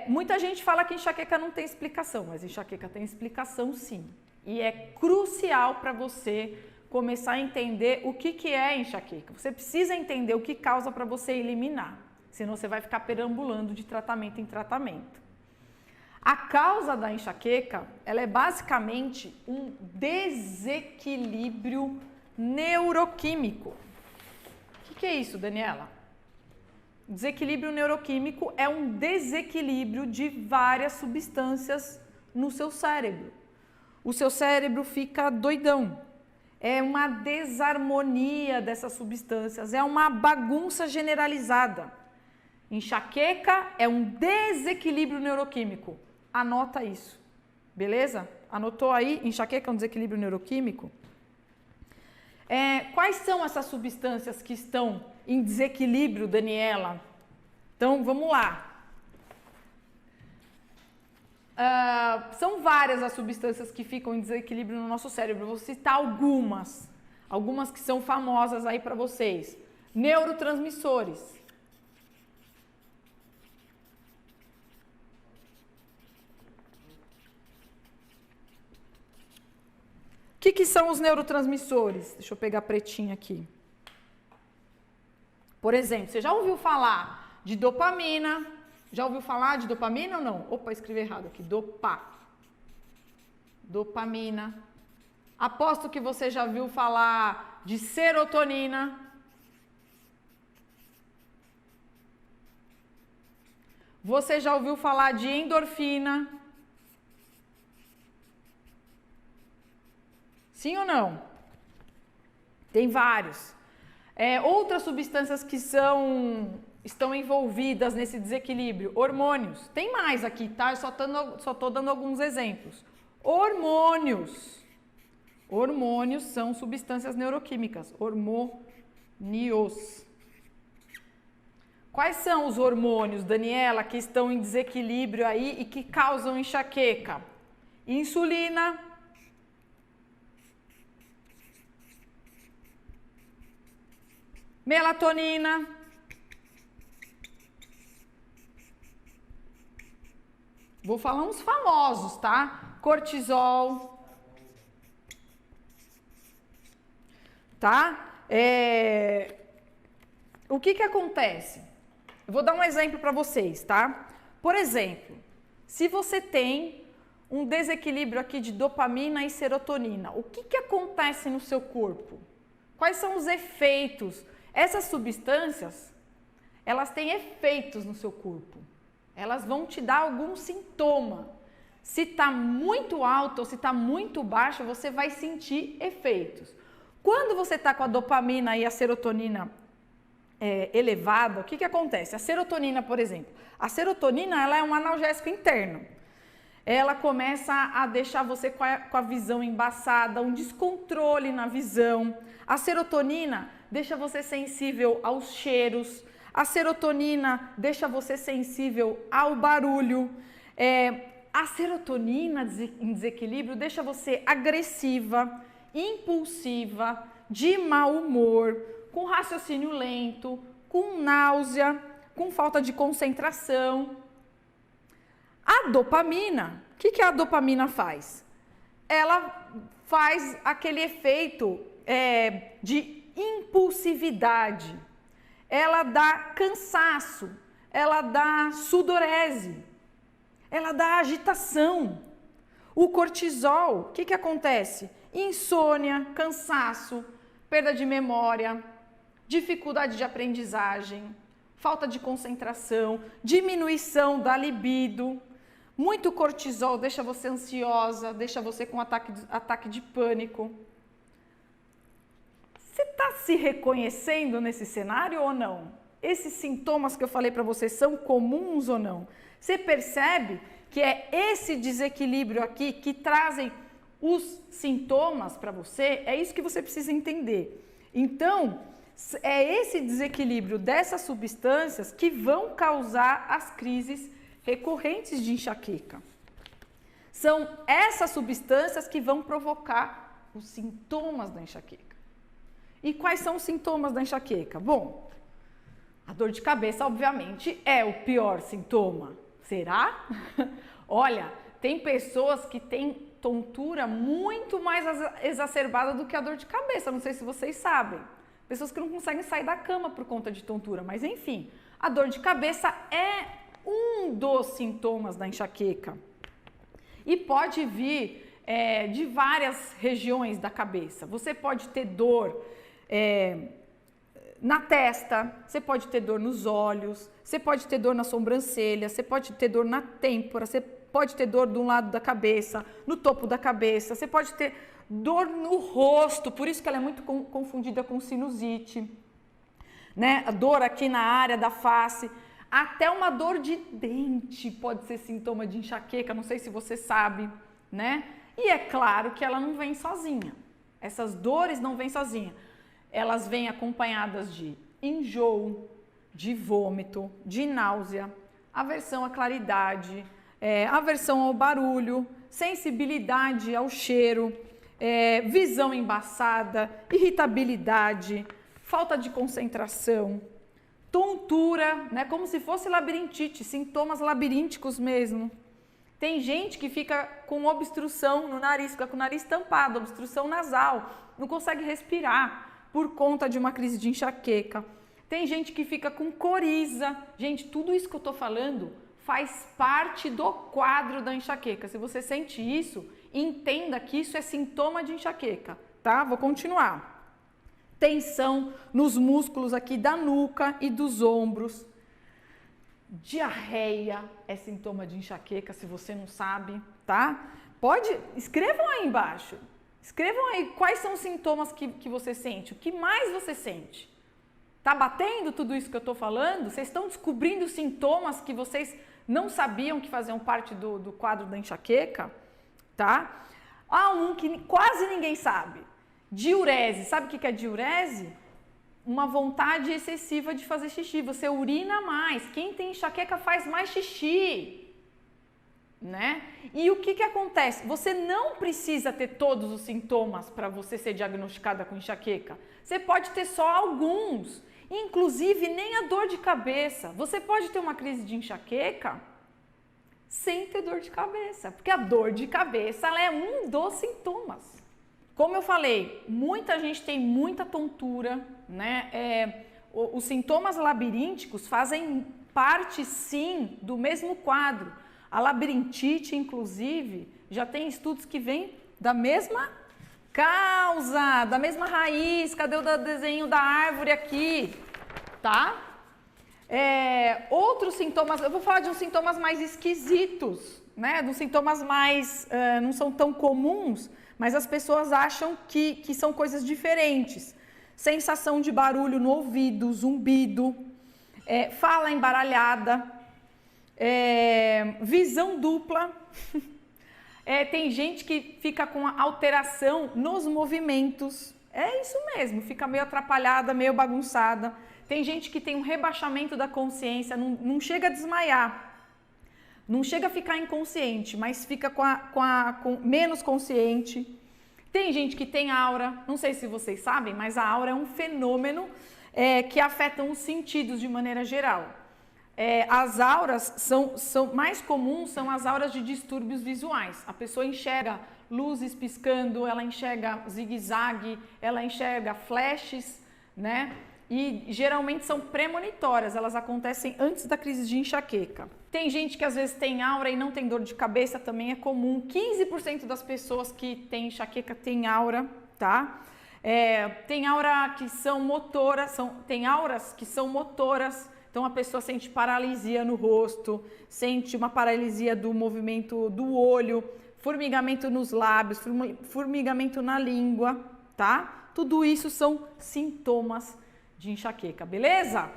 Muita gente fala que enxaqueca não tem explicação, mas enxaqueca tem explicação sim. E é crucial para você começar a entender o que é enxaqueca. Você precisa entender o que causa para você eliminar, senão você vai ficar perambulando de tratamento em tratamento. A causa da enxaqueca, ela é basicamente um desequilíbrio neuroquímico. O que é isso, Daniela? Desequilíbrio neuroquímico é um desequilíbrio de várias substâncias no seu cérebro. O seu cérebro fica doidão. É uma desarmonia dessas substâncias, é uma bagunça generalizada. Enxaqueca é um desequilíbrio neuroquímico. Anota isso, beleza? Anotou aí? Enxaqueca é um desequilíbrio neuroquímico? Quais são essas substâncias que estão em desequilíbrio, Daniela? Então, vamos lá. São várias as substâncias que ficam em desequilíbrio no nosso cérebro. Eu vou citar algumas que são famosas aí para vocês. Neurotransmissores. O que são os neurotransmissores? Deixa eu pegar a pretinha aqui. Por exemplo, você já ouviu falar de dopamina? Já ouviu falar de dopamina ou não? Opa, escrevi errado aqui. Dopamina. Aposto que você já viu falar de serotonina. Você já ouviu falar de endorfina? Sim ou não? Tem vários. Outras substâncias que estão envolvidas nesse desequilíbrio, hormônios. Tem mais aqui, tá? Eu só estou dando alguns exemplos. Hormônios. Hormônios são substâncias neuroquímicas. Hormônios. Quais são os hormônios, Daniela, que estão em desequilíbrio aí e que causam enxaqueca? Insulina. Melatonina. Vou falar uns famosos, tá? Cortisol. Tá? O que acontece? Eu vou dar um exemplo para vocês, tá? Por exemplo, se você tem um desequilíbrio aqui de dopamina e serotonina, o que acontece no seu corpo? Quais são os efeitos? Essas substâncias, elas têm efeitos no seu corpo. Elas vão te dar algum sintoma. Se está muito alto ou se está muito baixo, você vai sentir efeitos. Quando você está com a dopamina e a serotonina elevada, o que acontece? A serotonina, por exemplo. A serotonina, ela é um analgésico interno. Ela começa a deixar você com a visão embaçada, um descontrole na visão. A serotonina deixa você sensível aos cheiros. A serotonina deixa você sensível ao barulho. A serotonina em desequilíbrio deixa você agressiva, impulsiva, de mau humor, com raciocínio lento, com náusea, com falta de concentração. A dopamina, o que a dopamina faz? Ela faz aquele efeito de impulsividade. Ela dá cansaço, ela dá sudorese, ela dá agitação. O cortisol, o que acontece? Insônia, cansaço, perda de memória, dificuldade de aprendizagem, falta de concentração, diminuição da libido. Muito cortisol deixa você ansiosa, deixa você com ataque de pânico. Você está se reconhecendo nesse cenário ou não? Esses sintomas que eu falei para você são comuns ou não? Você percebe que é esse desequilíbrio aqui que trazem os sintomas para você? É isso que você precisa entender. Então, é esse desequilíbrio dessas substâncias que vão causar as crises recorrentes de enxaqueca. São essas substâncias que vão provocar os sintomas da enxaqueca. E quais são os sintomas da enxaqueca? Bom, a dor de cabeça, obviamente, é o pior sintoma. Será? Olha, tem pessoas que têm tontura muito mais exacerbada do que a dor de cabeça, não sei se vocês sabem. Pessoas que não conseguem sair da cama por conta de tontura, mas enfim, a dor de cabeça é um dos sintomas da enxaqueca e pode vir de várias regiões da cabeça. Você pode ter dor na testa, você pode ter dor nos olhos, você pode ter dor na sobrancelha, você pode ter dor na têmpora, você pode ter dor de um lado da cabeça, no topo da cabeça, você pode ter dor no rosto, por isso que ela é muito confundida com sinusite, né? A dor aqui na área da face, até uma dor de dente pode ser sintoma de enxaqueca, não sei se você sabe, né? E é claro que ela não vem sozinha, essas dores não vêm sozinha, elas vêm acompanhadas de enjoo, de vômito, de náusea, aversão à claridade, aversão ao barulho, sensibilidade ao cheiro, visão embaçada, irritabilidade, falta de concentração, tontura, né, como se fosse labirintite, sintomas labirínticos mesmo. Tem gente que fica com obstrução no nariz, fica com o nariz tampado, obstrução nasal, não consegue respirar por conta de uma crise de enxaqueca. Tem gente que fica com coriza. Gente, tudo isso que eu tô falando faz parte do quadro da enxaqueca. Se você sente isso, entenda que isso é sintoma de enxaqueca, tá? Vou continuar. Tensão nos músculos aqui da nuca e dos ombros. Diarreia é sintoma de enxaqueca, se você não sabe, tá? Escrevam aí embaixo. Escrevam aí quais são os sintomas que você sente, o que mais você sente. Tá batendo tudo isso que eu tô falando? Vocês estão descobrindo sintomas que vocês não sabiam que faziam parte do quadro da enxaqueca, tá? Um que quase ninguém sabe. Diurese. Sabe o que é diurese? Uma vontade excessiva de fazer xixi. Você urina mais. Quem tem enxaqueca faz mais xixi, né? E o que acontece? Você não precisa ter todos os sintomas para você ser diagnosticada com enxaqueca. Você pode ter só alguns. Inclusive, nem a dor de cabeça. Você pode ter uma crise de enxaqueca sem ter dor de cabeça, porque a dor de cabeça ela é um dos sintomas. Como eu falei, muita gente tem muita tontura, né? Os sintomas labirínticos fazem parte, sim, do mesmo quadro. A labirintite, inclusive, já tem estudos que vêm da mesma causa, da mesma raiz. Cadê o desenho da árvore aqui? Tá? Outros sintomas, eu vou falar de uns sintomas mais esquisitos, né? Dos sintomas mais, não são tão comuns, mas as pessoas acham que são coisas diferentes. Sensação de barulho no ouvido, zumbido, fala embaralhada, visão dupla. Tem gente que fica com alteração nos movimentos. É isso mesmo, fica meio atrapalhada, meio bagunçada. Tem gente que tem um rebaixamento da consciência, não chega a desmaiar, não chega a ficar inconsciente, mas fica com menos consciente. Tem gente que tem aura, não sei se vocês sabem, mas a aura é um fenômeno que afeta os sentidos de maneira geral. As auras são mais comuns, são as auras de distúrbios visuais. A pessoa enxerga luzes piscando, ela enxerga zigue-zague, ela enxerga flashes, né? E geralmente são premonitórias, elas acontecem antes da crise de enxaqueca. Tem gente que às vezes tem aura e não tem dor de cabeça, também é comum. 15% das pessoas que têm enxaqueca têm aura, tá? Tem aura que são motoras, tem auras que são motoras. Então a pessoa sente paralisia no rosto, sente uma paralisia do movimento do olho, formigamento nos lábios, formigamento na língua, tá? Tudo isso são sintomas de enxaqueca, beleza?